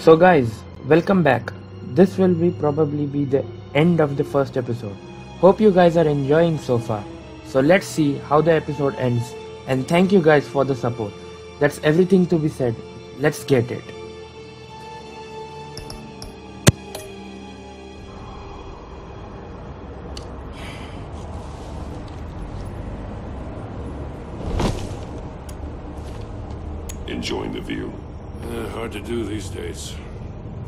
So guys, welcome back. This will probably be the end of the first episode. Hope you guys are enjoying so far. So let's see how the episode ends, and thank you guys for the support. That's everything to be said. Let's get it. Enjoying the view. Hard to do these days.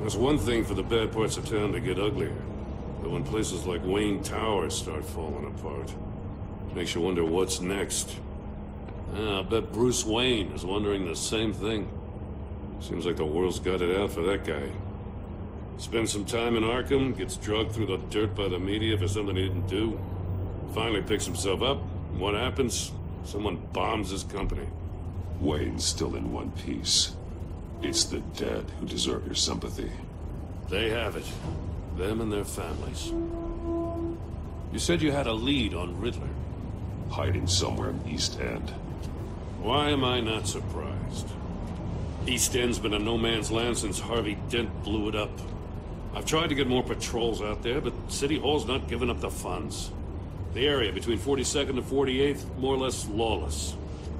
There's one thing for the bad parts of town to get uglier. But when places like Wayne Towers start falling apart, makes you wonder what's next. I bet Bruce Wayne is wondering the same thing. Seems like the world's got it out for that guy. Spends some time in Arkham, gets dragged through the dirt by the media for something he didn't do. Finally picks himself up, and what happens? Someone bombs his company. Wayne's still in one piece. It's the dead who deserve your sympathy. They have it. Them and their families. You said you had a lead on Riddler. Hiding somewhere in East End. Why am I not surprised? East End's been a no-man's land since Harvey Dent blew it up. I've tried to get more patrols out there, but City Hall's not giving up the funds. The area between 42nd and 48th, more or less lawless.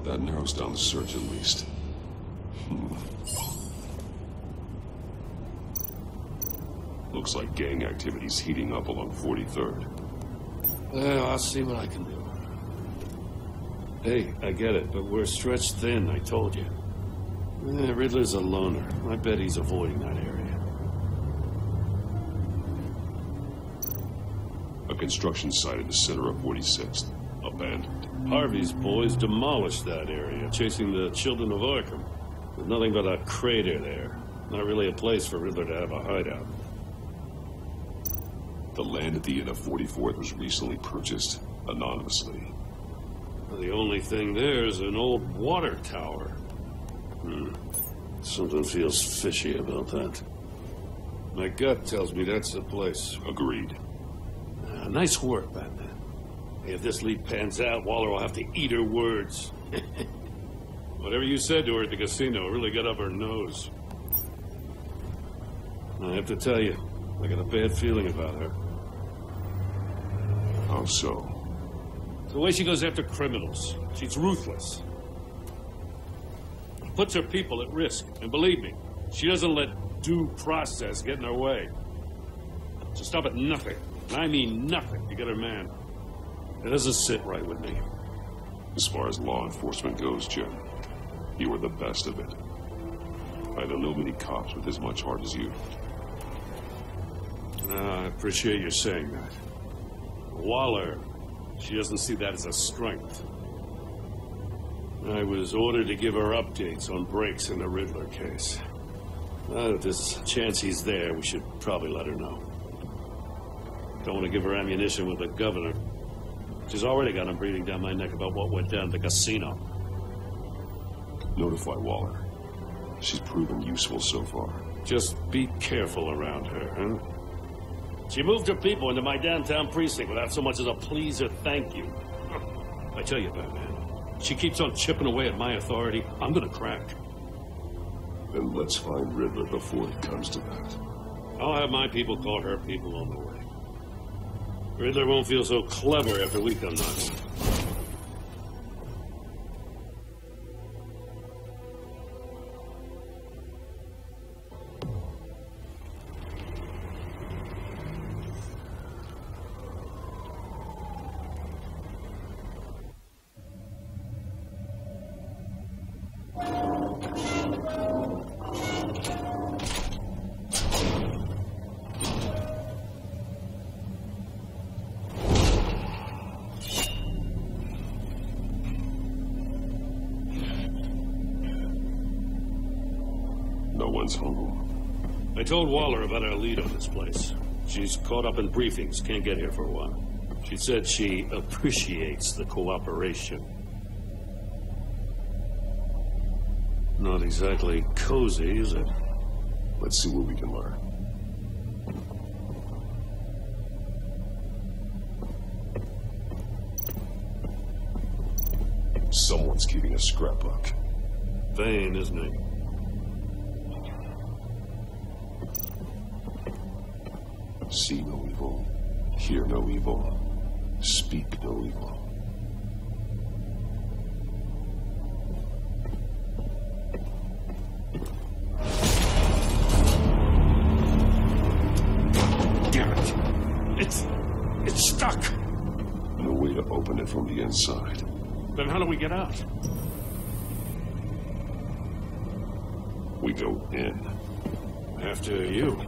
That narrows down the search at least. Looks like gang activity's heating up along 43rd. Well, I'll see what I can do. Hey, I get it, but we're stretched thin, I told you. Riddler's a loner. I bet he's avoiding that area. A construction site in the center of 46th. Abandoned. Harvey's boys demolished that area, chasing the children of Arkham. There's nothing but a crater there. Not really a place for Riddler to have a hideout. The land at the end of 44th was recently purchased, anonymously. The only thing there is an old water tower. Something feels fishy about that. My gut tells me that's the place. Agreed. Nice work, Batman. If this lead pans out, Waller will have to eat her words. Whatever you said to her at the casino really got up her nose. I have to tell you, I got a bad feeling about her. How so? The way she goes after criminals. She's ruthless. Puts her people at risk. And believe me, she doesn't let due process get in her way. She'll stop at nothing. And I mean nothing to get her man. It doesn't sit right with me. As far as law enforcement goes, Jim, you were the best of it. I don't know many cops with as much heart as you. I appreciate you saying that. Waller, she doesn't see that as a strength. I was ordered to give her updates on breaks in the Riddler case. If there's a chance he's there, we should probably let her know. Don't want to give her ammunition with the governor. She's already got him breathing down my neck about what went down at the casino. Notify Waller. She's proven useful so far. Just be careful around her, huh? She moved her people into my downtown precinct without so much as a please or thank you. I tell you, Batman, she keeps on chipping away at my authority, I'm gonna crack. Then let's find Riddler before it comes to that. I'll have my people call her people on the way. Riddler won't feel so clever after we come knocking. No one's home. I told Waller about our lead on this place. She's caught up in briefings, can't get here for a while. She said she appreciates the cooperation. Not exactly cozy, is it? Let's see what we can learn. Someone's keeping a scrapbook. Vain, isn't he? See no evil, hear no evil, speak no evil. Damn it! It's stuck! No way to open it from the inside. Then how do we get out? We go in. After you.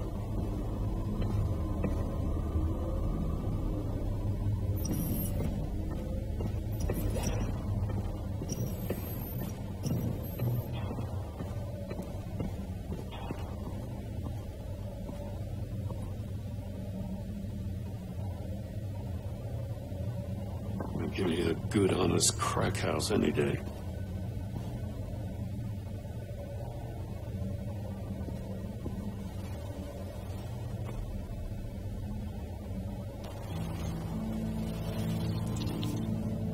Give me a good, honest crack house any day.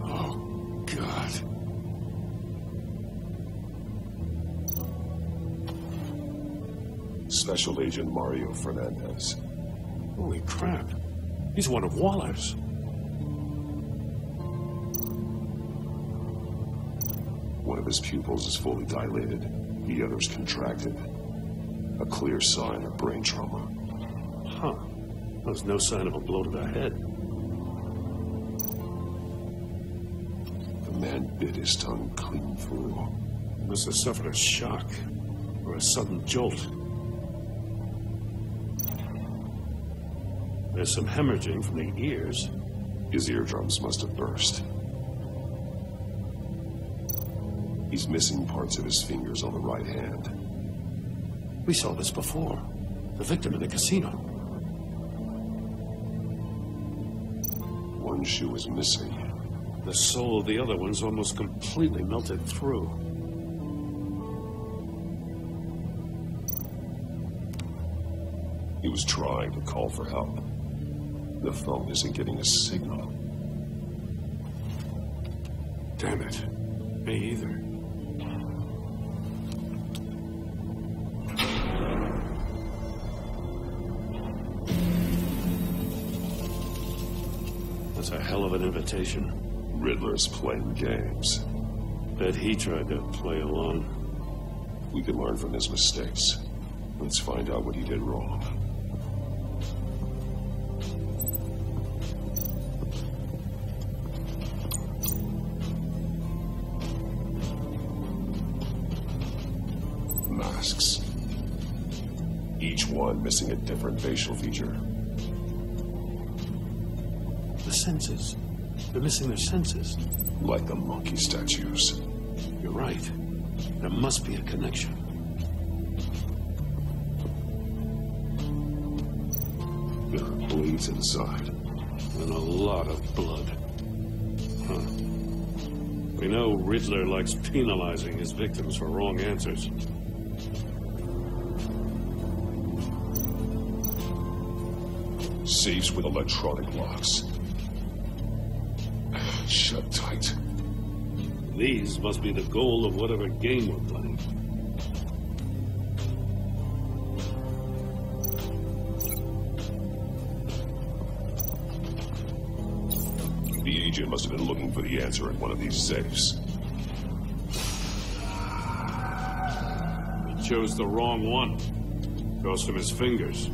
Oh, God. Special Agent Mario Fernandez. Holy crap. He's one of Waller's. One of his pupils is fully dilated, the other's contracted. A clear sign of brain trauma. Huh. There's no sign of a blow to the head. The man bit his tongue clean through. Must have suffered a shock or a sudden jolt. There's some hemorrhaging from the ears. His eardrums must have burst. He's missing parts of his fingers on the right hand. We saw this before. The victim in the casino. One shoe is missing. The sole of the other one's almost completely melted through. He was trying to call for help. The phone isn't getting a signal. Damn it. Me either. That's a hell of an invitation. Riddler's playing games. Bet he tried to play along. We can learn from his mistakes. Let's find out what he did wrong. Masks. Each one missing a different facial feature. The senses. They're missing their senses. Like the monkey statues. You're right. There must be a connection. There are blades inside. And a lot of blood. Huh. We know Riddler likes penalizing his victims for wrong answers. Safes with electronic locks. Shut tight. These must be the goal of whatever game we're playing. The agent must have been looking for the answer in one of these safes. He chose the wrong one. Cost him his fingers.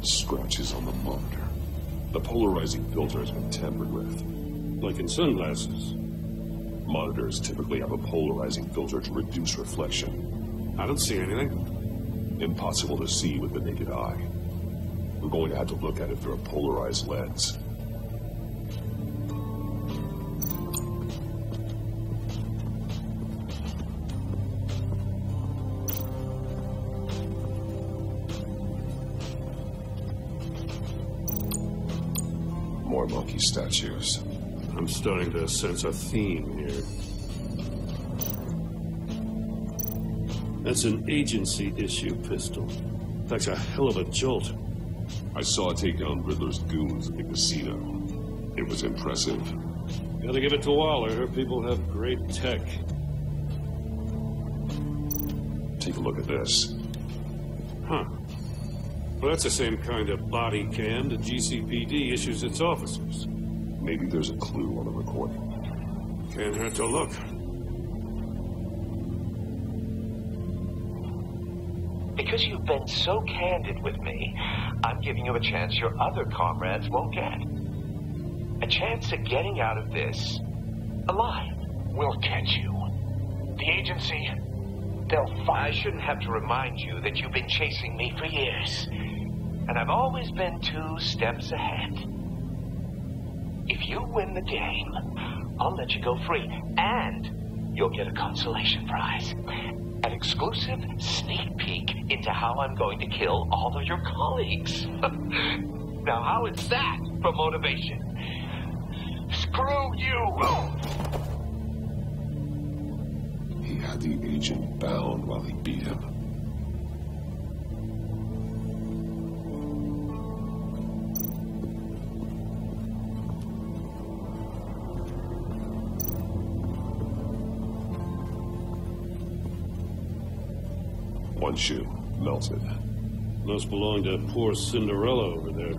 Scratches on the monitor. The polarizing filter has been tampered with. Like in sunglasses. Monitors typically have a polarizing filter to reduce reflection. I don't see anything. Impossible to see with the naked eye. We're going to have to look at it through a polarized lens. More monkey statues. I'm starting to sense a theme here. That's an agency issue pistol. That's a hell of a jolt. I saw it take down Riddler's goons at the casino. It was impressive. Gotta give it to Waller. Her people have great tech. Take a look at this. Huh. Well, that's the same kind of body cam the GCPD issues its officers. Maybe there's a clue on the recording. Can't hurt to look. Because you've been so candid with me, I'm giving you a chance your other comrades won't get. A chance at getting out of this alive. We'll catch you. The agency, they'll find... I shouldn't have to remind you that you've been chasing me for years. And I've always been 2 steps ahead. If you win the game, I'll let you go free. And you'll get a consolation prize. An exclusive sneak peek into how I'm going to kill all of your colleagues. Now, how is that for motivation? Screw you! He had the agent bound while he beat him. One shoe, melted. Must belong to poor Cinderella over there.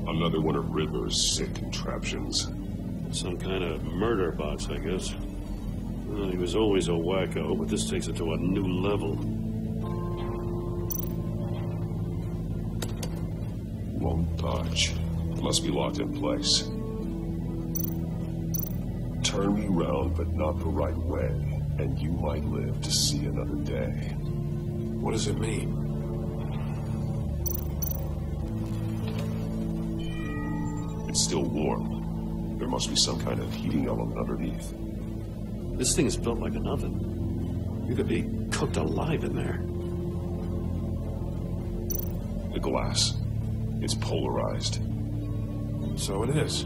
Another one of Riddler's sick contraptions. Some kind of murder box, I guess. Well, he was always a wacko, but this takes it to a new level. Won't budge. Must be locked in place. Turn me round, but not the right way, and you might live to see another day. What does it mean? It's still warm. There must be some kind of heating element underneath. This thing is built like an oven. You could be cooked alive in there. The glass. It's polarized. So it is.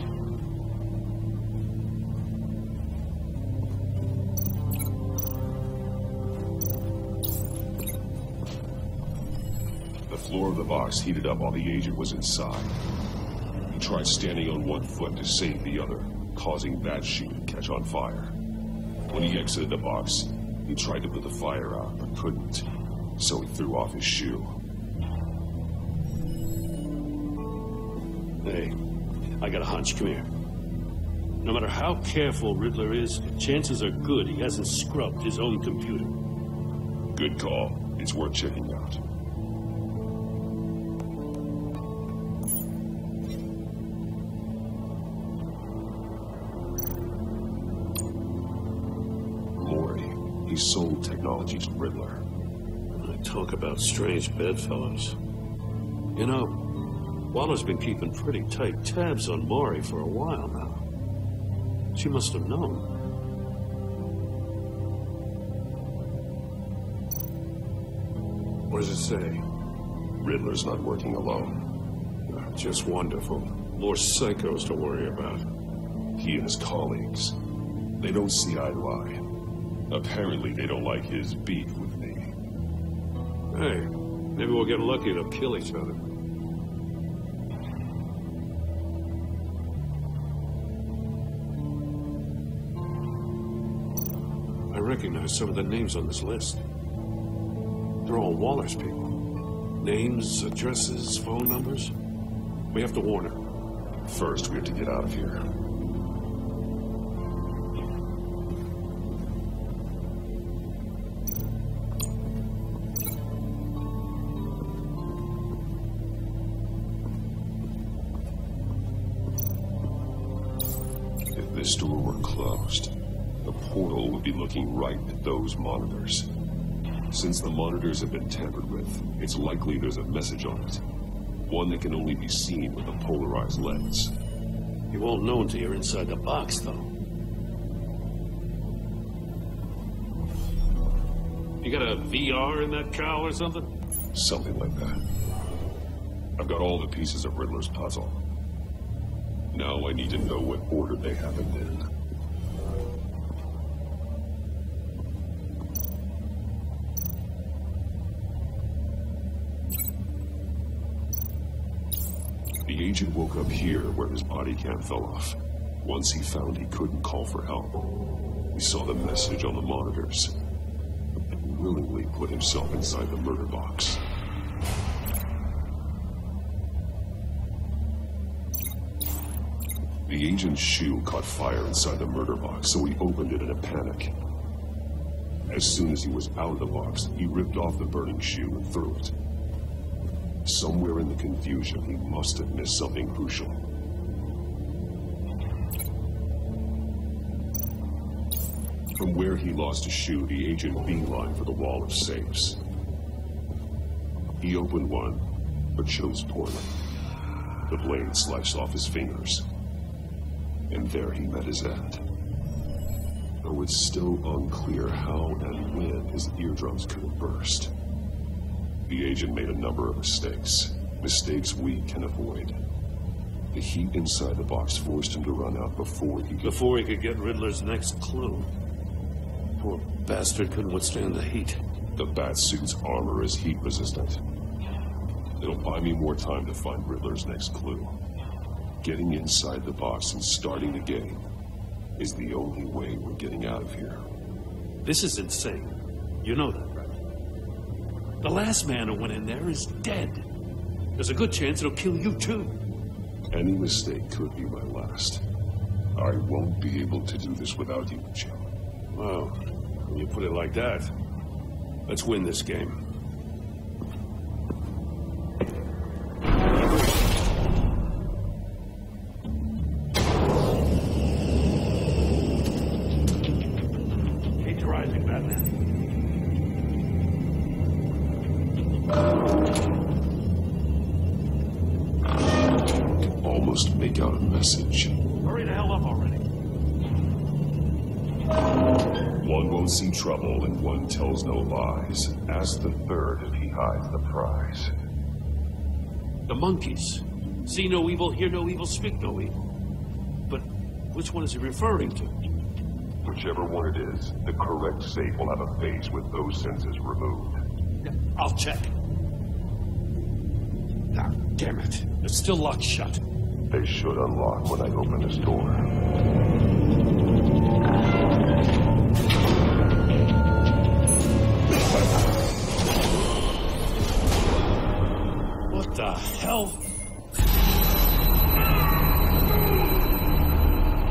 The floor of the box heated up while the agent was inside. He tried standing on one foot to save the other, causing that shoe to catch on fire. When he exited the box, he tried to put the fire out, but couldn't. So he threw off his shoe. Hey, I got a hunch. Come here. No matter how careful Riddler is, chances are good he hasn't scrubbed his own computer. Good call. It's worth checking out. He sold technology to Riddler. I talk about strange bedfellows. You know, Waller's been keeping pretty tight tabs on Maury for a while now. She must have known. What does it say? Riddler's not working alone. Just wonderful. More psychos to worry about. He and his colleagues. They don't see eye to eye. Apparently, they don't like his beef with me. Hey, maybe we'll get lucky to kill each other. I recognize some of the names on this list. They're all Waller's people. Names, addresses, phone numbers. We have to warn her. First, we have to get out of here. If this door were closed, the portal would be looking right at those monitors. Since the monitors have been tampered with, it's likely there's a message on it. One that can only be seen with a polarized lens. You won't know until you're inside the box, though. You got a VR in that cow or something? Something like that. I've got all the pieces of Riddler's puzzle. Now I need to know what order they happened in. The agent woke up here where his body cam fell off. Once he found he couldn't call for help, he saw the message on the monitors and willingly put himself inside the murder box. The agent's shoe caught fire inside the murder box, so he opened it in a panic. As soon as he was out of the box, he ripped off the burning shoe and threw it. Somewhere in the confusion, he must have missed something crucial. From where he lost a shoe, the agent beelined for the wall of safes. He opened one, but chose poorly. The blade sliced off his fingers. And there he met his end. Though it's still unclear how and when his eardrums could have burst. The agent made a number of mistakes. Mistakes we can avoid. The heat inside the box forced him to run out before he could get Riddler's next clue. Poor bastard couldn't withstand the heat. The Batsuit's armor is heat resistant. It'll buy me more time to find Riddler's next clue. Getting inside the box and starting the game is the only way we're getting out of here. This is insane. You know that, right? The last man who went in there is dead. There's a good chance it'll kill you too. Any mistake could be my last. I won't be able to do this without you, Jim. Well, when you put it like that, let's win this game. Make out a message. Hurry the hell up already. One won't see trouble and one tells no lies. Ask the third if he hides the prize. The monkeys. See no evil, hear no evil, speak no evil. But which one is he referring to? Whichever one it is, the correct safe will have a face with those senses removed. I'll check. Ah, damn it. It's still locked shut. They should unlock when I open this door. What the hell?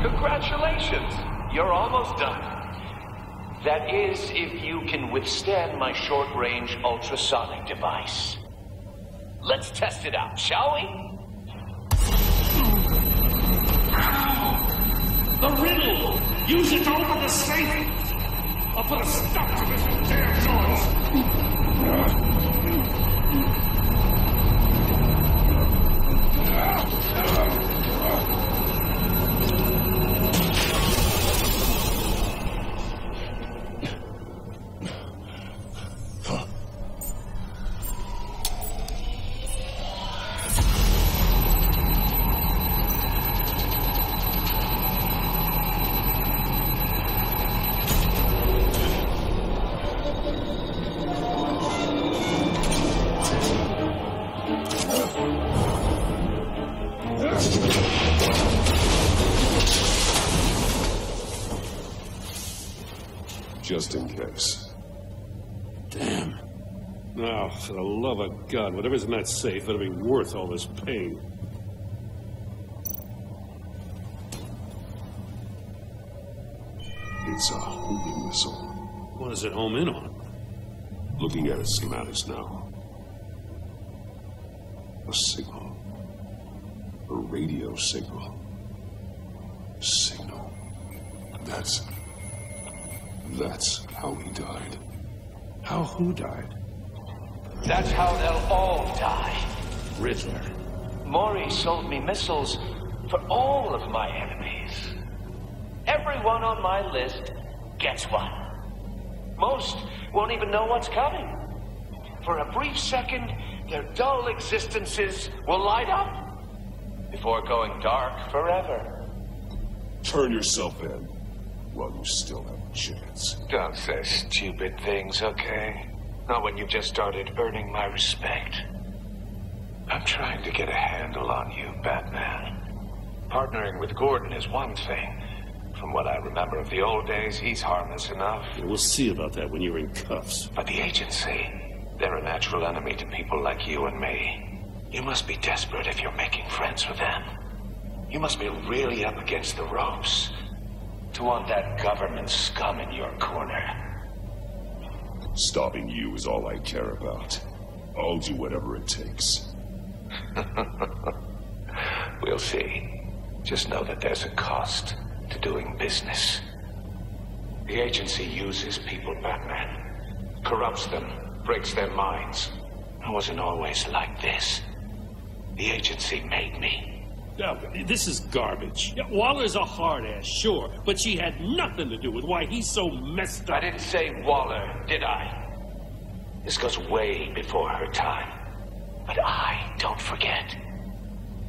Congratulations! You're almost done. That is, if you can withstand my short-range ultrasonic device. Let's test it out, shall we? The riddle! Use it to open the safe! I'll put a stop to this damn noise! Just in case. Damn. Now, for the love of God, whatever's in that safe better be worth all this pain. It's a homing missile. What does it home in on? Looking at its schematics now. A signal. A radio signal. Signal. That's how he died. How who died? That's how they'll all die. Riddler. Maury sold me missiles for all of my enemies. Everyone on my list gets one. Most won't even know what's coming. For a brief second, their dull existences will light up. before going dark forever. Turn yourself in while you still have a chance. Don't say stupid things, okay? Not when you've just started earning my respect. I'm trying to get a handle on you, Batman. Partnering with Gordon is one thing. From what I remember of the old days, he's harmless enough. We'll see about that when you're in cuffs. But the agency, they're a natural enemy to people like you and me. You must be desperate if you're making friends with them. You must be really up against the ropes to want that government scum in your corner. Stopping you is all I care about. I'll do whatever it takes. We'll see. Just know that there's a cost to doing business. The agency uses people, Batman. Corrupts them, breaks their minds. I wasn't always like this. The agency made me. No, this is garbage. Yeah, Waller's a hard ass, sure, but she had nothing to do with why he's so messed up. I didn't say Waller, did I? This goes way before her time. But I don't forget.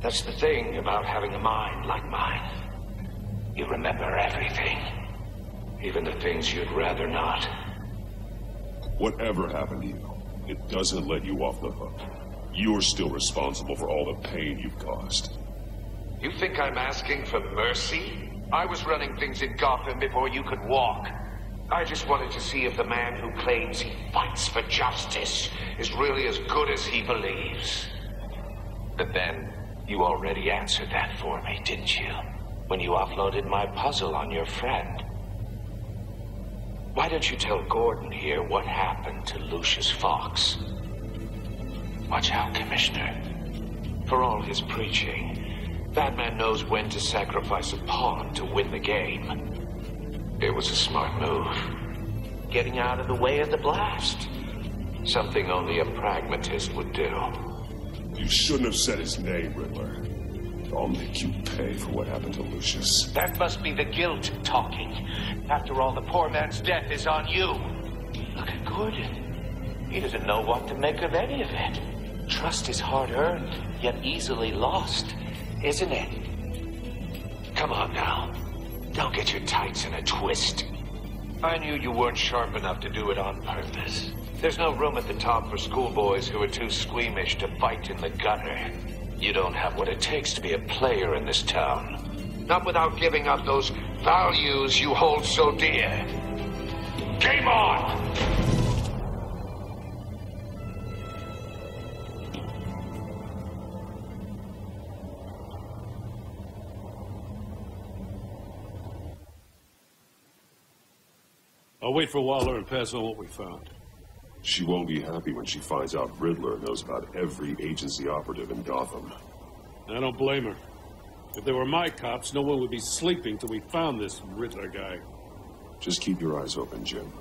That's the thing about having a mind like mine. You remember everything. Even the things you'd rather not. Whatever happened to you, it doesn't let you off the hook. You're still responsible for all the pain you've caused. You think I'm asking for mercy? I was running things in Gotham before you could walk. I just wanted to see if the man who claims he fights for justice is really as good as he believes. But then, you already answered that for me, didn't you? When you offloaded my puzzle on your friend. Why don't you tell Gordon here what happened to Lucius Fox? Watch out, Commissioner. For all his preaching, Batman knows when to sacrifice a pawn to win the game. It was a smart move. Getting out of the way of the blast. Something only a pragmatist would do. You shouldn't have said his name, Riddler. I'll make you pay for what happened to Lucius. That must be the guilt talking. After all, the poor man's death is on you. Look at Gordon. He doesn't know what to make of any of it. Trust is hard-earned, yet easily lost, isn't it? Come on now. Don't get your tights in a twist. I knew you weren't sharp enough to do it on purpose. There's no room at the top for schoolboys who are too squeamish to fight in the gutter. You don't have what it takes to be a player in this town. Not without giving up those values you hold so dear. Game on! I'll wait for Waller and pass on what we found. She won't be happy when she finds out Riddler knows about every agency operative in Gotham. I don't blame her. If they were my cops, no one would be sleeping till we found this Riddler guy. Just keep your eyes open, Jim.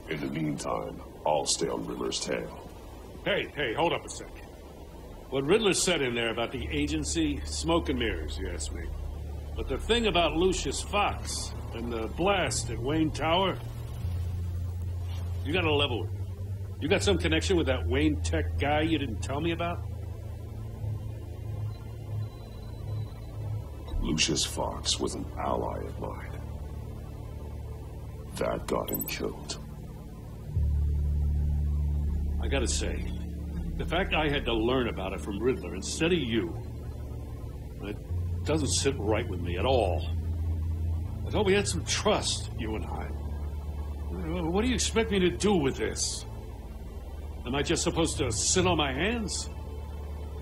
In the meantime, I'll stay on Riddler's tail. Hey, hold up a sec. What Riddler said in there about the agency, smoke and mirrors, you ask me. But the thing about Lucius Fox and the blast at Wayne Tower, you gotta level with me. You got some connection with that Wayne Tech guy you didn't tell me about? Lucius Fox was an ally of mine. That got him killed. I gotta say, the fact I had to learn about it from Riddler instead of you, it doesn't sit right with me at all. I thought we had some trust, you and I. What do you expect me to do with this? Am I just supposed to sit on my hands?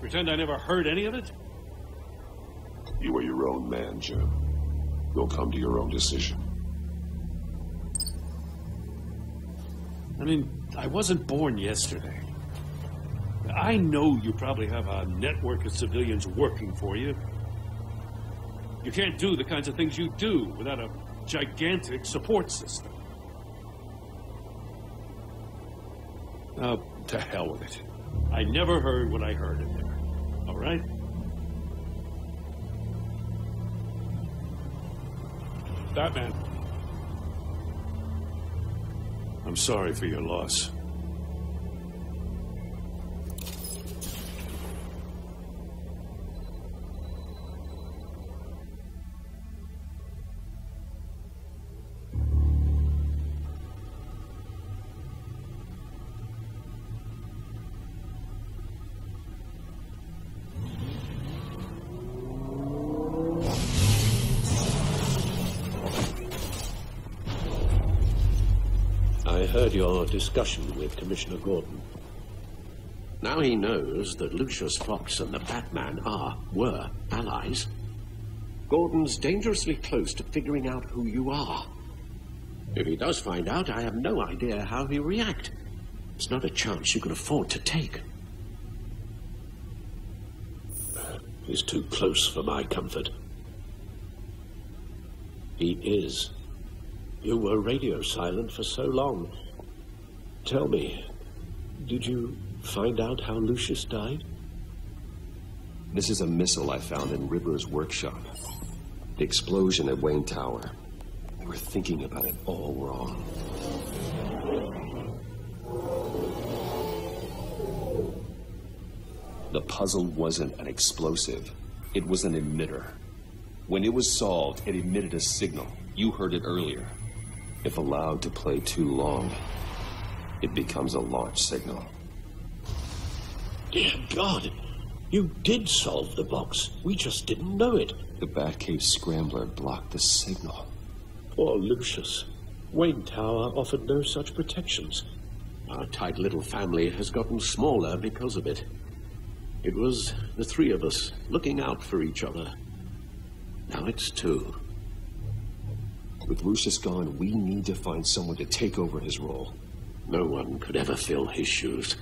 Pretend I never heard any of it? You are your own man, Jim. You'll come to your own decision. I mean, I wasn't born yesterday. I know you probably have a network of civilians working for you. You can't do the kinds of things you do without a gigantic support system. To hell with it. I never heard what I heard in there. All right? Batman. I'm sorry for your loss. I heard your discussion with Commissioner Gordon. Now he knows that Lucius Fox and the Batman were allies. Gordon's dangerously close to figuring out who you are. If he does find out, I have no idea how he'll react. It's not a chance you can afford to take. He's too close for my comfort. He is. You were radio silent for so long. Tell me, did you find out how Lucius died? This is a missile I found in Riddler's workshop. The explosion at Wayne Tower. We were thinking about it all wrong. The puzzle wasn't an explosive. It was an emitter. When it was solved, it emitted a signal. You heard it earlier. If allowed to play too long, it becomes a launch signal. Dear God, you did solve the box. We just didn't know it. The Batcave Scrambler blocked the signal. Poor Lucius. Wayne Tower offered no such protections. Our tight little family has gotten smaller because of it. It was the three of us looking out for each other. Now it's two. With Lucius gone, we need to find someone to take over his role. No one could ever fill his shoes.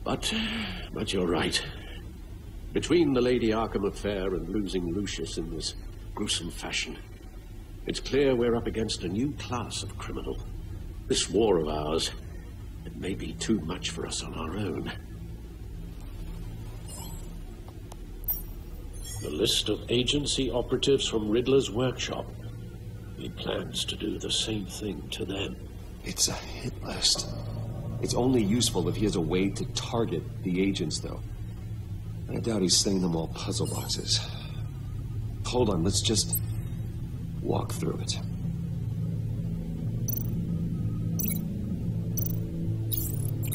But you're right. Between the Lady Arkham affair and losing Lucius in this gruesome fashion, it's clear we're up against a new class of criminal. This war of ours, it may be too much for us on our own. The list of agency operatives from Riddler's workshop. He plans to do the same thing to them. It's a hit list. It's only useful if he has a way to target the agents, though. I doubt he's sending them all puzzle boxes. Hold on, let's just walk through it.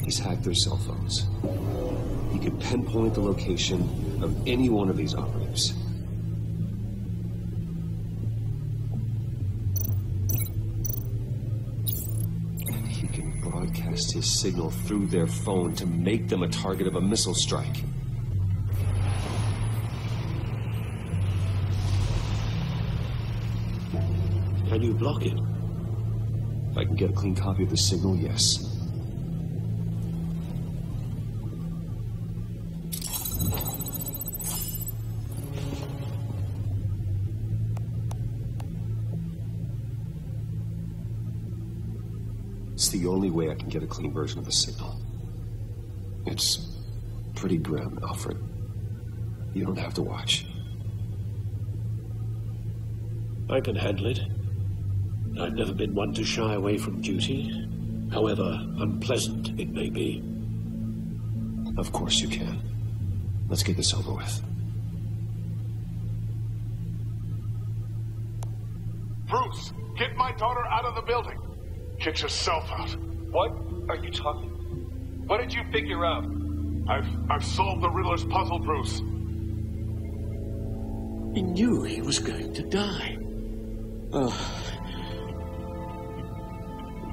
He's hacked their cell phones. He can pinpoint the location of any one of these operatives. And he can broadcast his signal through their phone to make them a target of a missile strike. Can you block it? If I can get a clean copy of the signal, yes. It's the only way I can get a clean version of the signal. It's pretty grim, Alfred. You don't have to watch. I can handle it. I've never been one to shy away from duty, however unpleasant it may be. Of course you can. Let's get this over with. Bruce, get my daughter out of the building. Get yourself out. What are you talking? What did you figure out? I've solved the Riddler's puzzle, Bruce. He knew he was going to die.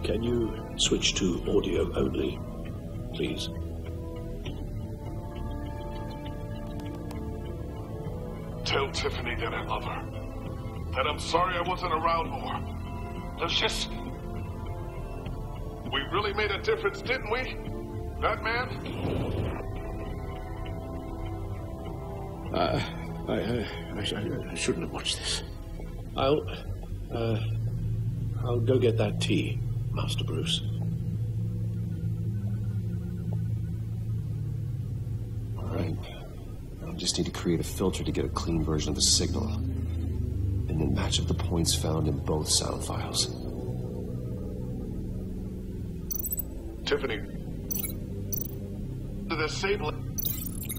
Can you switch to audio only, please? Tell Tiffany that I love her. That I'm sorry I wasn't around more. Lucius? We really made a difference, didn't we? Batman? I shouldn't have watched this. I'll go get that tea, Master Bruce. All right. I just need to create a filter to get a clean version of the signal. And then match up the points found in both sound files. Tiffany. The disable.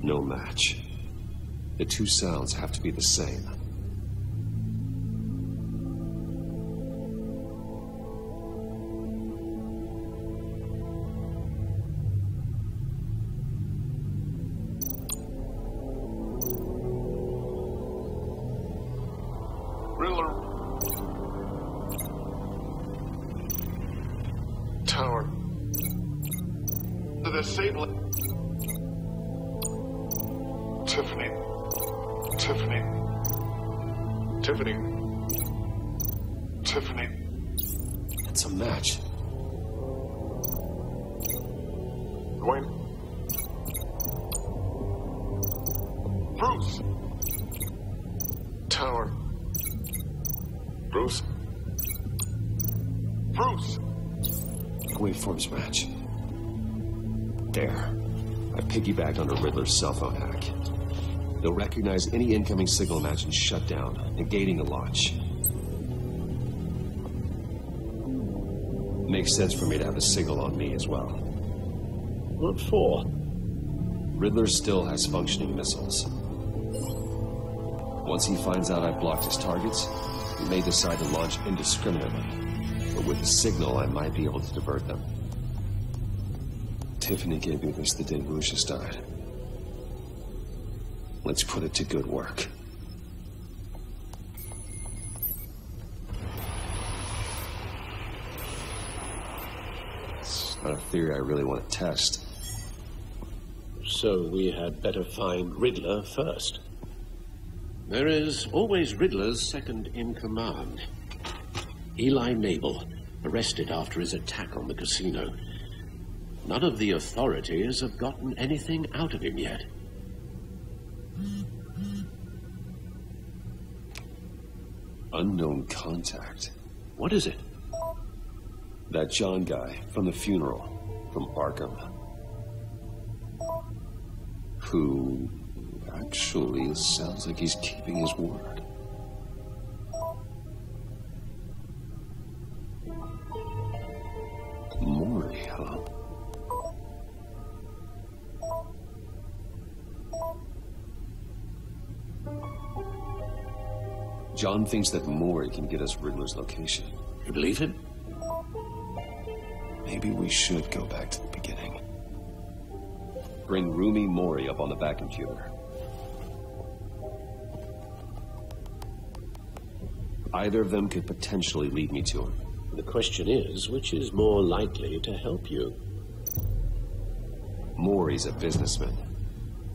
No match. The two sounds have to be the same. Riddler. disable it. Tiffany. Tiffany. Tiffany. Tiffany. It's a match. Dwayne. Bruce. Tower. Bruce. Bruce. Waveforms match. There. I piggybacked on a Riddler's cell phone hack. They'll recognize any incoming signal match and shut down, negating the launch. Makes sense for me to have a signal on me as well. What for? Riddler still has functioning missiles. Once he finds out I've blocked his targets, he may decide to launch indiscriminately. But with the signal, I might be able to divert them. Tiffany gave me this the day Lucius died. Let's put it to good work. It's not a theory I really want to test. So we had better find Riddler first. There is always Riddler's second in command. Eli Nabel, arrested after his attack on the casino. None of the authorities have gotten anything out of him yet. Unknown contact. What is it? That John guy from the funeral, from Arkham. Who actually sounds like he's keeping his word. Maury, huh? John thinks that Maury can get us Riddler's location. You believe him? Maybe we should go back to the beginning. Bring Rumi Maury up on the back computer. Either of them could potentially lead me to him. The question is, which is more likely to help you? Maury's a businessman.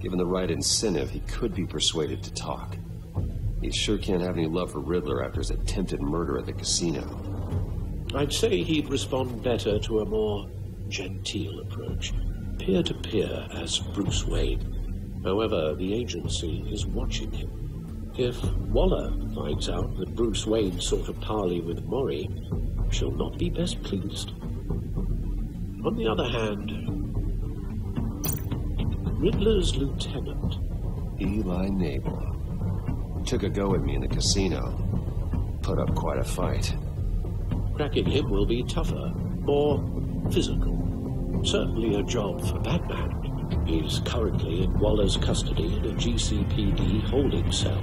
Given the right incentive, he could be persuaded to talk. He sure can't have any love for Riddler after his attempted murder at the casino. I'd say he'd respond better to a more genteel approach. Peer-to-peer as Bruce Wayne. However, the agency is watching him. If Waller finds out that Bruce Wayne sought a parley with Maury, she'll not be best pleased. On the other hand, Riddler's lieutenant, Eli Nabel, took a go at me in the casino. Put up quite a fight. Cracking him will be tougher, more physical. Certainly a job for Batman. He's currently in Waller's custody in a GCPD holding cell.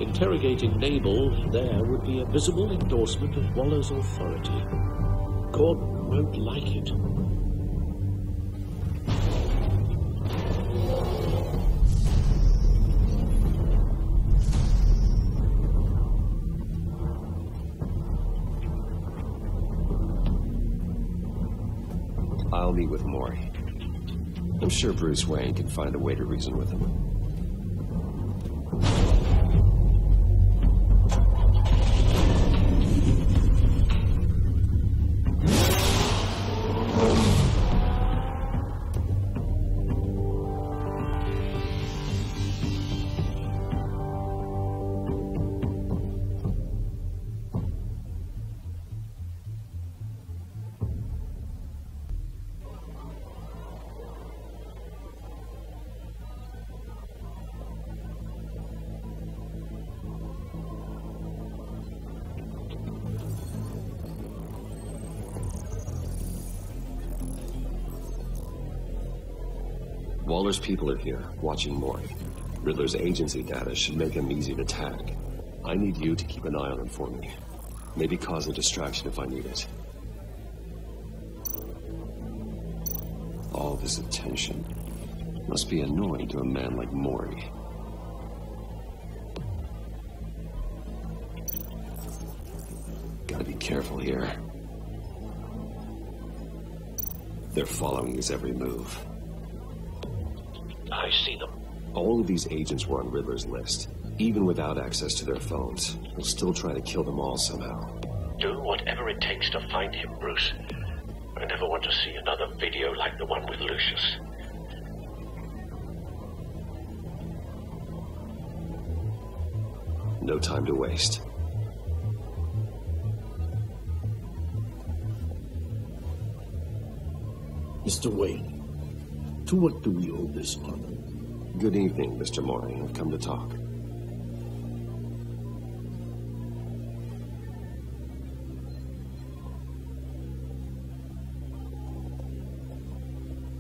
Interrogating Nabel there would be a visible endorsement of Waller's authority. Gordon won't like it. I'll meet with Maury. I'm sure Bruce Wayne can find a way to reason with him. Waller's people are here, watching Maury. Riddler's agency data should make him easy to tag. I need you to keep an eye on him for me. Maybe cause a distraction if I need it. All this attention must be annoying to a man like Maury. Gotta be careful here. They're following his every move. I see them. All of these agents were on Riddler's list. Even without access to their phones, we'll still try to kill them all somehow. Do whatever it takes to find him, Bruce. I never want to see another video like the one with Lucius. No time to waste. Mr. Wayne, to what do we owe this honor? Good evening, Mr. Mori. I've come to talk.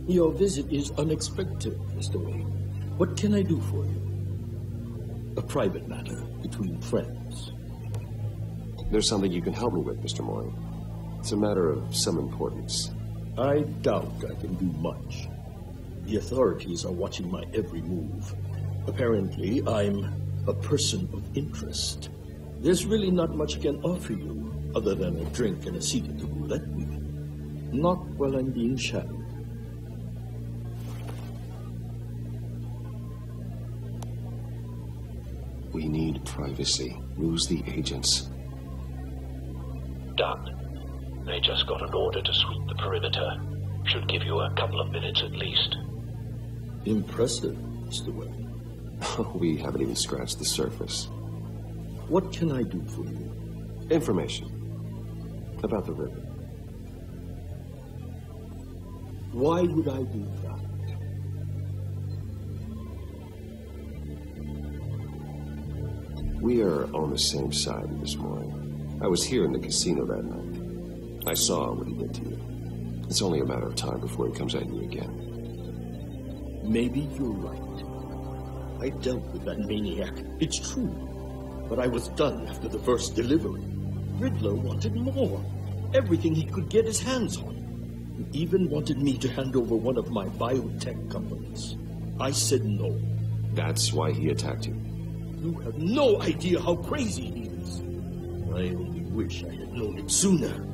Your visit is unexpected, Mr. Wayne. What can I do for you? A private matter between friends. There's something you can help me with, Mr. Mori. It's a matter of some importance. I doubt I can do much. The authorities are watching my every move. Apparently, I'm a person of interest. There's really not much I can offer you, other than a drink and a seat at the roulette wheel. Not while I'm being shadowed. We need privacy. Who's the agents? Done. They just got an order to sweep the perimeter. Should give you a couple of minutes at least. Impressive, Mr. Wayne. We haven't even scratched the surface. What can I do for you? Information. About the river. Why would I do that? We are on the same side this morning. I was here in the casino that night. I saw what he did to you. It's only a matter of time before he comes at you again. Maybe you're right. I dealt with that maniac. It's true. But I was done after the first delivery. Riddler wanted more. Everything he could get his hands on. He even wanted me to hand over one of my biotech companies. I said no. That's why he attacked you. You have no idea how crazy he is. I only wish I had known it sooner.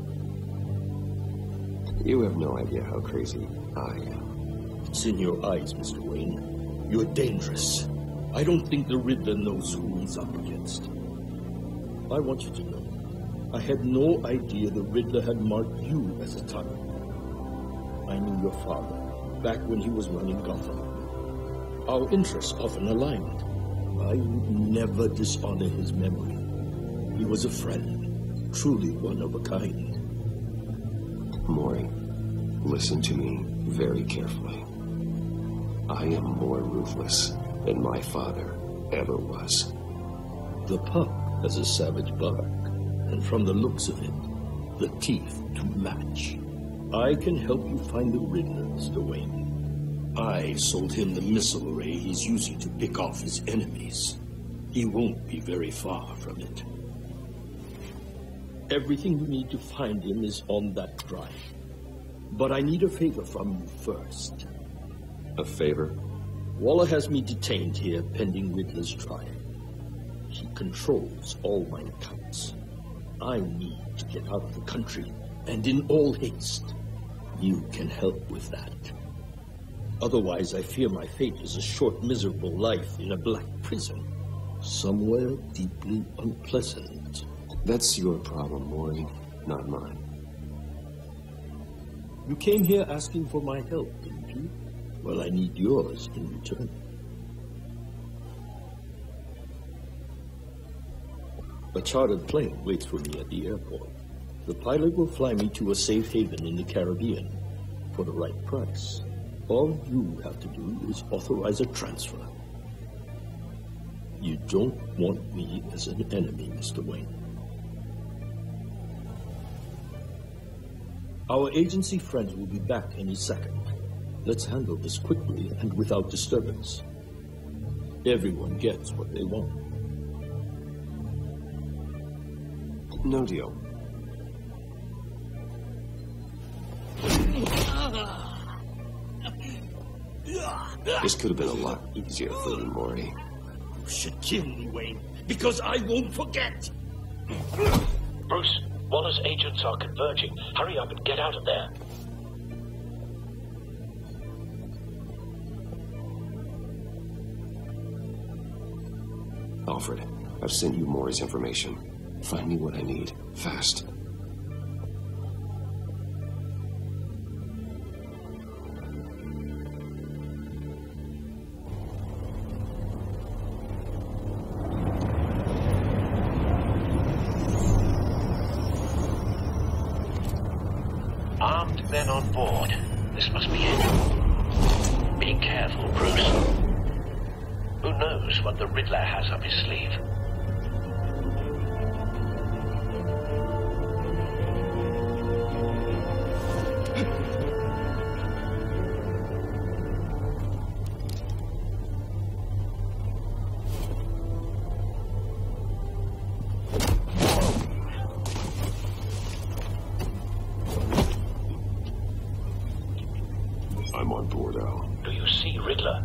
You have no idea how crazy I am. It's in your eyes, Mr. Wayne. You're dangerous. I don't think the Riddler knows who he's up against. I want you to know, I had no idea the Riddler had marked you as a target. I knew your father, back when he was running Gotham. Our interests often aligned. I would never dishonor his memory. He was a friend, truly one of a kind. Mori, listen to me very carefully. I am more ruthless than my father ever was. The pup has a savage bark, and from the looks of it, the teeth to match. I can help you find the Riddler, Mr. Wayne. I sold him the missile array he's using to pick off his enemies. He won't be very far from it. Everything you need to find him is on that drive. But I need a favor from you first. A favor? Waller has me detained here pending Riddler's trial. He controls all my accounts. I need to get out of the country, and in all haste. You can help with that. Otherwise, I fear my fate is a short, miserable life in a black prison. Somewhere deeply unpleasant. That's your problem, Mori, not mine. You came here asking for my help, didn't you? Well, I need yours in return. A chartered plane waits for me at the airport. The pilot will fly me to a safe haven in the Caribbean for the right price. All you have to do is authorize a transfer. You don't want me as an enemy, Mr. Wayne. Our agency friends will be back any second. Let's handle this quickly and without disturbance. Everyone gets what they want. No deal. This could have been a lot easier for you, Mori. You should kill me, Wayne, because I won't forget. Bruce, Waller's agents are converging. Hurry up and get out of there. Alfred, I've sent you Maury's information. Find me what I need. Fast. Armed men on board. This must be it. Be careful, Bruce. Who knows what the Riddler has up his sleeve? I'm on board, Al. Do you see Riddler?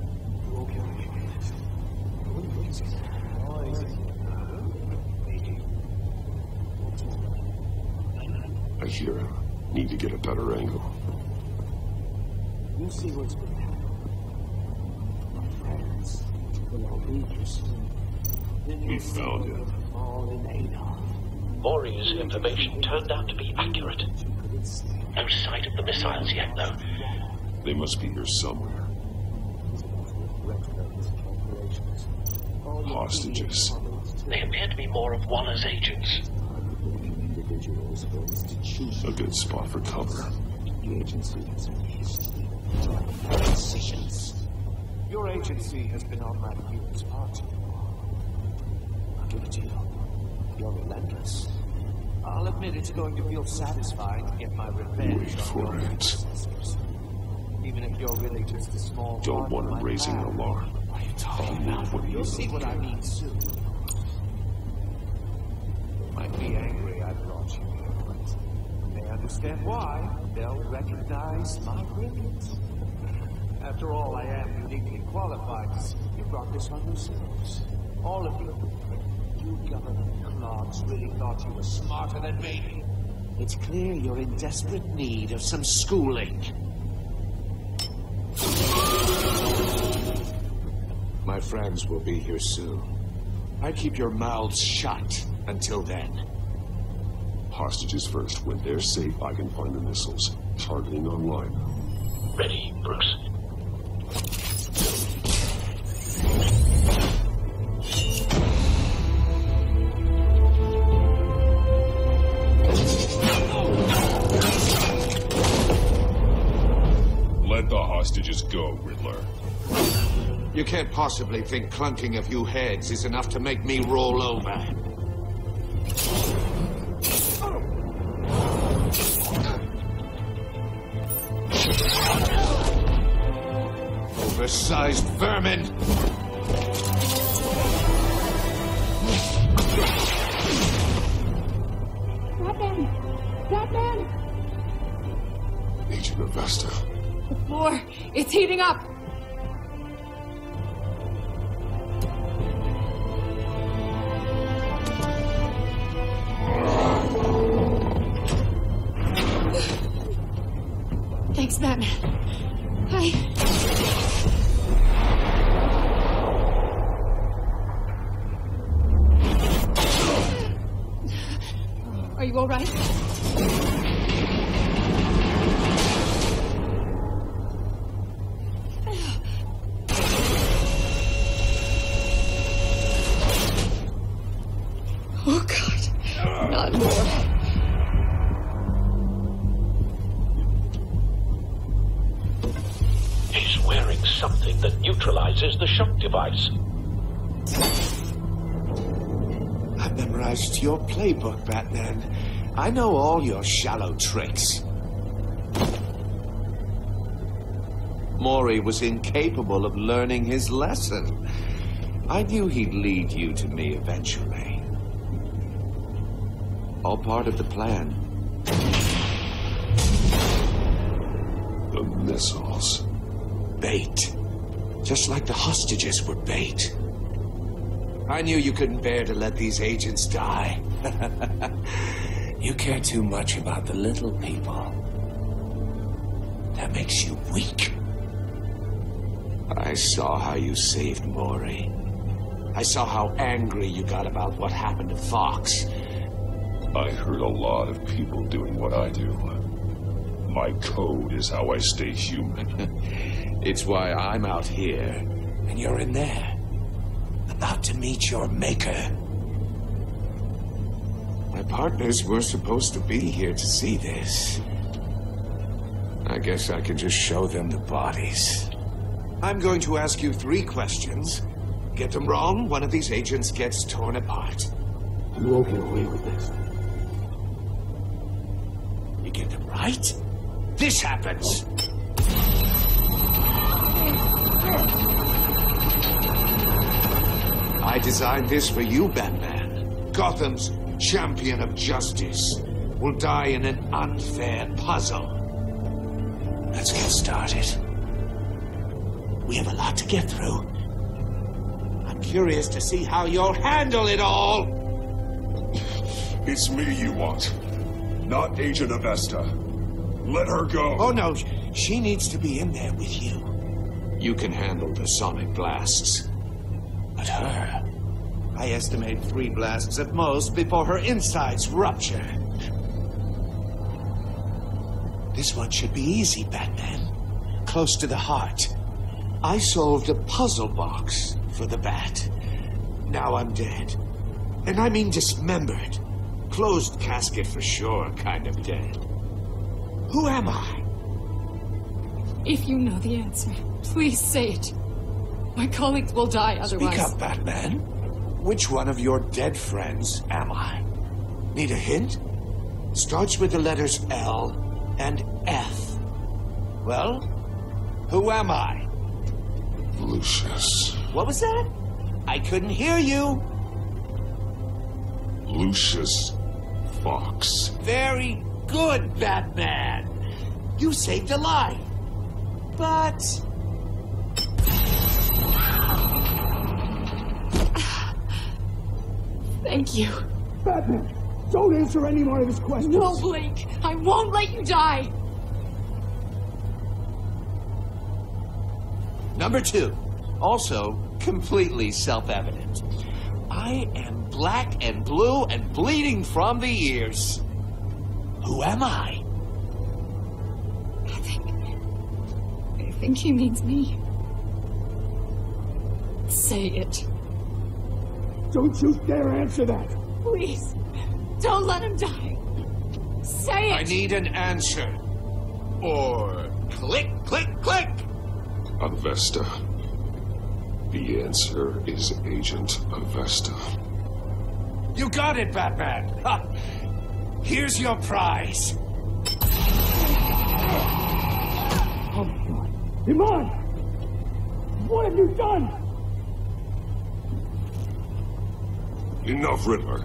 I hear him. Need to get a better angle. You see what's been happening. My friends will all leave you soon. We found him. All in Adolf. Maury's information turned out to be accurate. No sight of the missiles yet, though. They must be here somewhere. Hostages. They appear to be more of Waller's agents. A good spot for cover. Your agency has been on my viewers' part. I'll give it to you. You're relentless. I'll admit it's going to feel satisfying to get my revenge. Wait for it. Even if you're really just a small. Don't want him raising an alarm. I'll move when You'll see what I mean soon. Might be angry I brought you here, but they understand why. They'll recognize my brilliance. After all, I am uniquely qualified. You brought this on yourselves. All of you. You government clogs really thought you were smarter than me. It's clear you're in desperate need of some schooling. My friends will be here soon. I keep your mouths shut until then. Hostages first. When they're safe, I can find the missiles. Targeting online. Ready, Bruce. Let the hostages go, Riddler. You can't possibly think clunking a few heads is enough to make me roll over. Oversized vermin! Batman! Agent Avesta. The floor, it's heating up! Thanks, Batman. Hi. Are you all right? Oh, God. Not more. He's wearing something that neutralizes the shock device. I've memorized your playbook, Batman. I know all your shallow tricks. Maury was incapable of learning his lesson. I knew he'd lead you to me eventually. All part of the plan. The missiles. Bait. Just like the hostages were bait. I knew you couldn't bear to let these agents die. You care too much about the little people. That makes you weak. I saw how you saved Maury. I saw how angry you got about what happened to Fox. I heard a lot of people doing what I do. My code is how I stay human. It's why I'm out here, and you're in there, about to meet your maker. My partners were supposed to be here to see this. I guess I could just show them the bodies. I'm going to ask you 3 questions. Get them wrong, one of these agents gets torn apart. You won't get away with this. You get them right, this happens. I designed this for you, Batman. Gotham's champion of justice will die in an unfair puzzle. Let's get started. We have a lot to get through. I'm curious to see how you'll handle it all. It's me you want, not Agent Avesta. Let her go. Oh, no. She needs to be in there with you. You can handle the sonic blasts. But her... I estimate 3 blasts at most before her insides rupture. This one should be easy, Batman. Close to the heart. I solved a puzzle box for the Bat. Now I'm dead. And I mean dismembered. Closed casket for sure, kind of dead. Who am I? If you know the answer, please say it. My colleagues will die otherwise. Speak up, Batman. Which one of your dead friends am I? Need a hint? Starts with the letters L and F. Well, who am I? Lucius. What was that? I couldn't hear you. Lucius Fox. Very good, Batman. You saved a life. But... Thank you. Batman, don't answer any more of his questions. No, Blake. I won't let you die. Number 2. Also completely self-evident. I am black and blue and bleeding from the ears. Who am I? I think he means me. Say it. Don't you dare answer that. Please, don't let him die. Say it. I need an answer. Or click, click, click. Avesta. The answer is Agent Avesta. You got it, Batman. Ha. Here's your prize. Oh my God. Iman! What have you done? Enough, Riddler.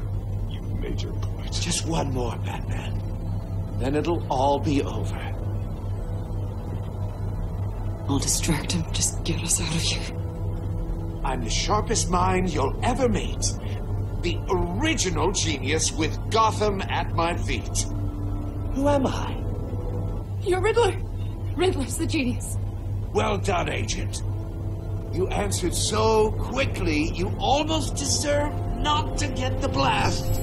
You've made your point. Just one more, Batman. Then it'll all be over. I'll distract him. Just get us out of here. I'm the sharpest mind you'll ever meet. The original genius with Gotham at my feet. Who am I? You're Riddler. Riddler's the genius. Well done, Agent. You answered so quickly, you almost deserve not to get the blast.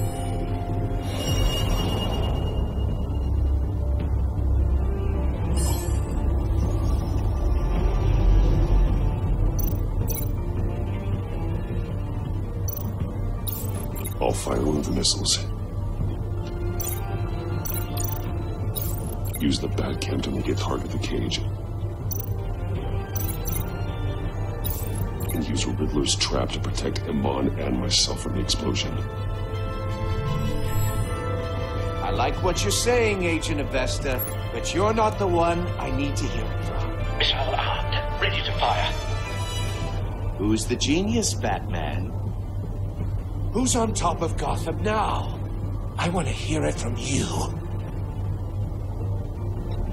I'll fire one of the missiles. Use the Batcam to make it target the cage. And use Riddler's trap to protect Iman and myself from the explosion. I like what you're saying, Agent Avesta, but you're not the one I need to hear it from. Missile armed, ready to fire. Who's the genius, Batman? Who's on top of Gotham now? I want to hear it from you.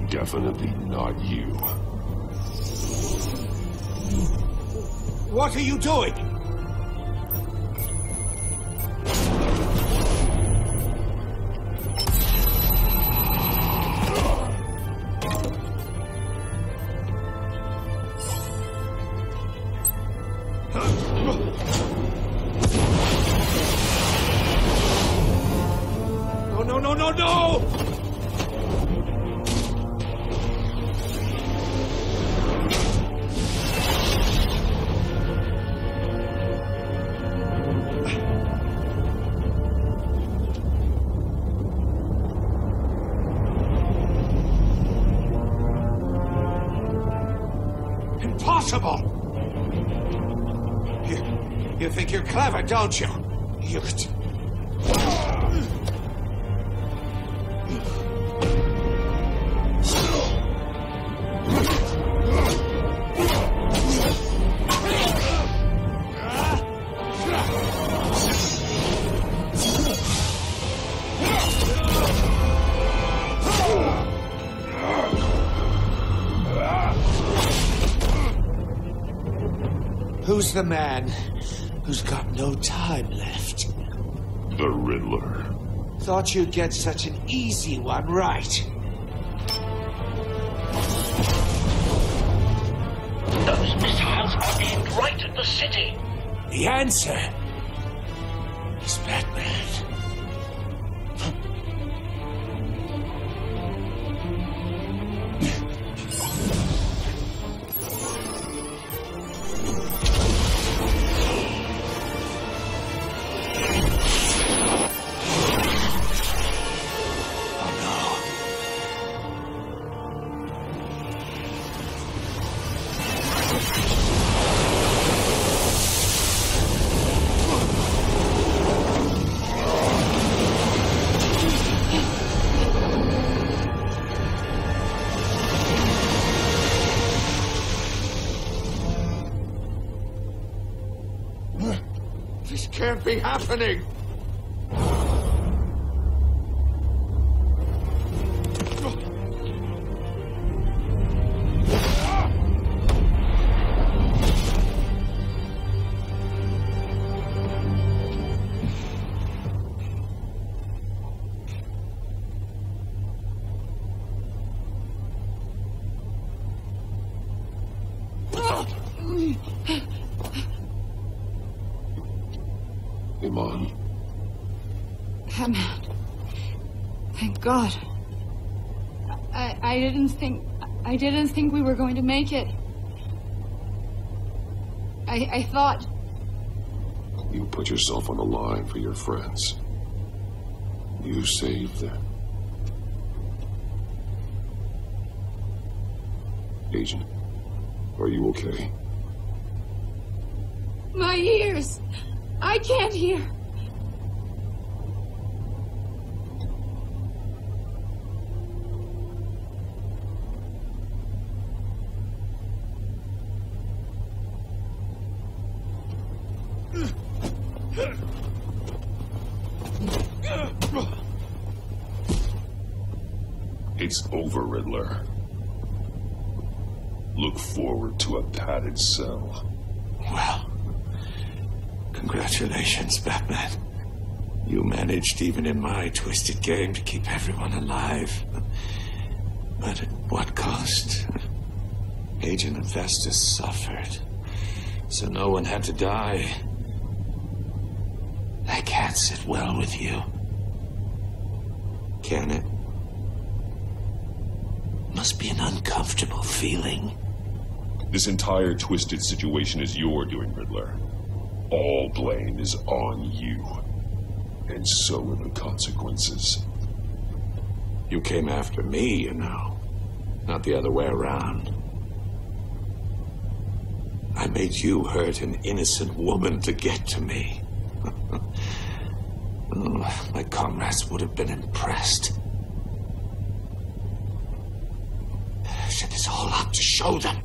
Definitely not you. What are you doing? No, no, no! Impossible! You think you're clever, don't you? Who's the man who's got no time left? The Riddler. Thought you'd get such an easy one right. Those missiles are aimed right at the city. The answer is Batman. This can't be happening! Iman. Batman. Thank God. I didn't think we were going to make it. I thought... You put yourself on the line for your friends. You saved them. Agent, are you okay? My ears! I can't hear! It's over, Riddler. Look forward to a padded cell. Well, congratulations, Batman. You managed, even in my twisted game, to keep everyone alive. But at what cost? Agent Investus suffered, so no one had to die. That can't sit well with you. Can it? Must be an uncomfortable feeling. This entire twisted situation is your doing, Riddler. All blame is on you. And so are the consequences. You came after me, you know. Not the other way around. I made you hurt an innocent woman to get to me. Oh, my comrades would have been impressed. I set this all up to show them.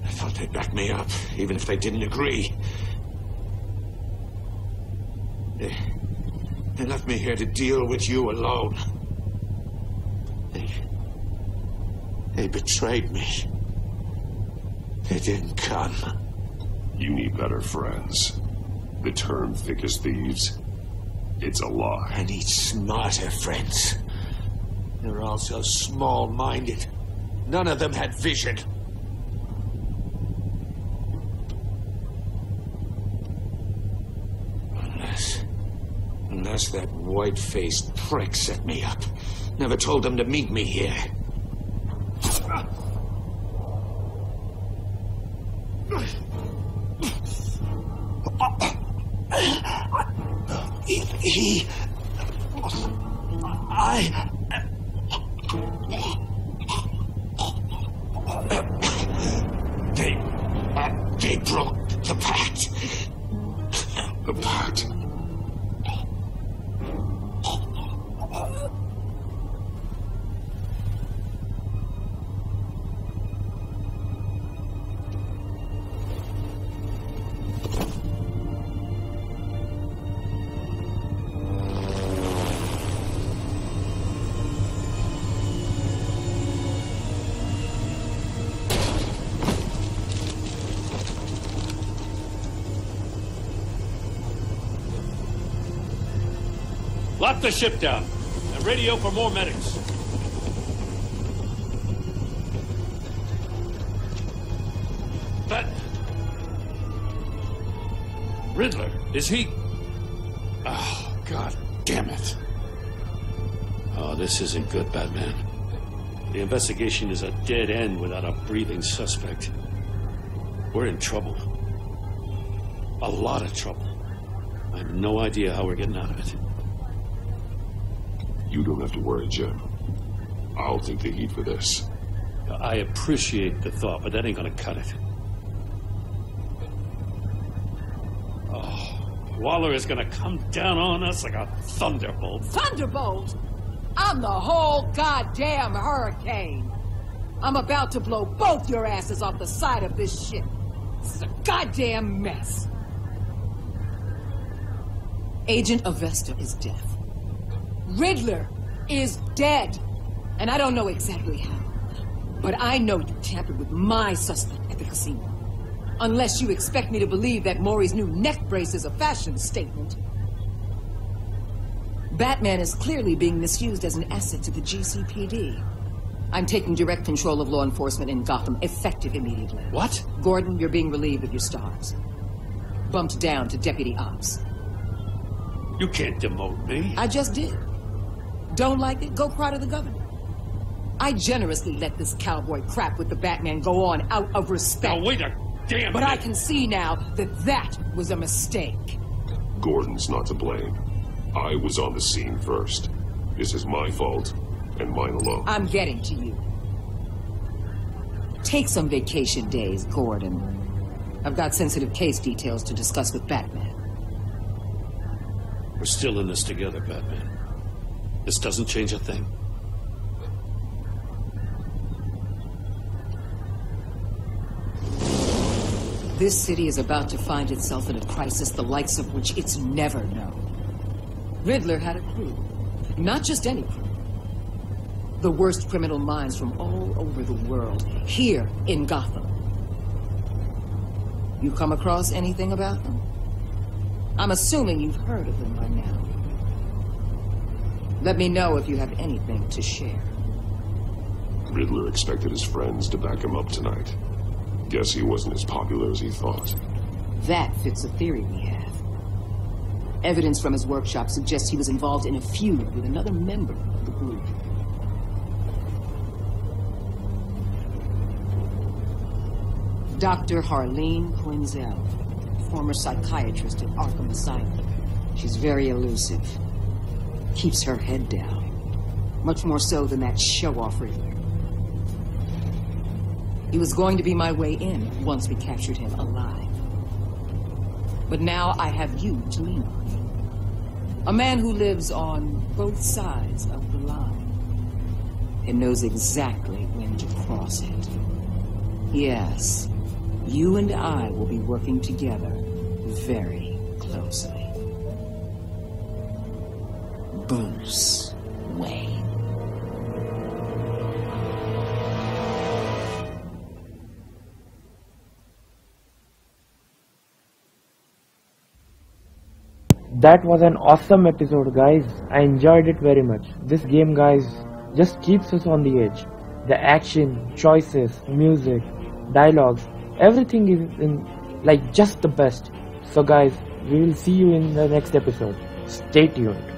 I thought they'd back me up, even if they didn't agree. They left me here to deal with you alone. They betrayed me. They didn't come. You need better friends. The term thick as thieves, it's a lie. I need smarter friends. They're all so small-minded. None of them had vision. Unless that white-faced prick set me up. Never told them to meet me here. They broke the pact. The pact? Lock the ship down and radio for more medics. But Riddler, is he? Oh, God damn it. Oh, this isn't good, Batman. The investigation is a dead end without a breathing suspect. We're in trouble. A lot of trouble. I have no idea how we're getting out of it. You don't have to worry, Jim. I'll take the heat for this. I appreciate the thought, but that ain't gonna cut it. Oh, Waller is gonna come down on us like a thunderbolt. Thunderbolt? I'm the whole goddamn hurricane. I'm about to blow both your asses off the side of this ship. This is a goddamn mess. Agent Avesta is dead. Riddler is dead. And I don't know exactly how. But I know you tampered with my suspect at the casino. Unless you expect me to believe that Maury's new neck brace is a fashion statement. Batman is clearly being misused as an asset to the GCPD. I'm taking direct control of law enforcement in Gotham, effective immediately. What? Gordon, you're being relieved of your stars. Bumped down to Deputy Ops. You can't demote me. I just did. Don't like it? Go cry to the governor. I generously let this cowboy crap with the Batman go on out of respect. Now wait a damn But minute. I can see now that that was a mistake. Gordon's not to blame. I was on the scene first. This is my fault, and mine alone. I'm getting to you. Take some vacation days, Gordon. I've got sensitive case details to discuss with Batman. We're still in this together, Batman. This doesn't change a thing. This city is about to find itself in a crisis the likes of which it's never known. Riddler had a crew. Not just any crew. The worst criminal minds from all over the world, here in Gotham. You come across anything about them? I'm assuming you've heard of them by now. Let me know if you have anything to share. Riddler expected his friends to back him up tonight. Guess he wasn't as popular as he thought. That fits a theory we have. Evidence from his workshop suggests he was involved in a feud with another member of the group. Dr. Harleen Quinzel, former psychiatrist at Arkham Asylum. She's very elusive. Keeps her head down. Much more so than that show-off Riddler. He was going to be my way in once we captured him alive. But now I have you to lean on. A man who lives on both sides of the line. And knows exactly when to cross it. Yes, you and I will be working together very closely. Bruce Wayne. That was an awesome episode, guys. I enjoyed it very much. This game, guys, just keeps us on the edge. The action, choices, music, dialogues, everything is in like just the best. So guys, we will see you in the next episode. Stay tuned.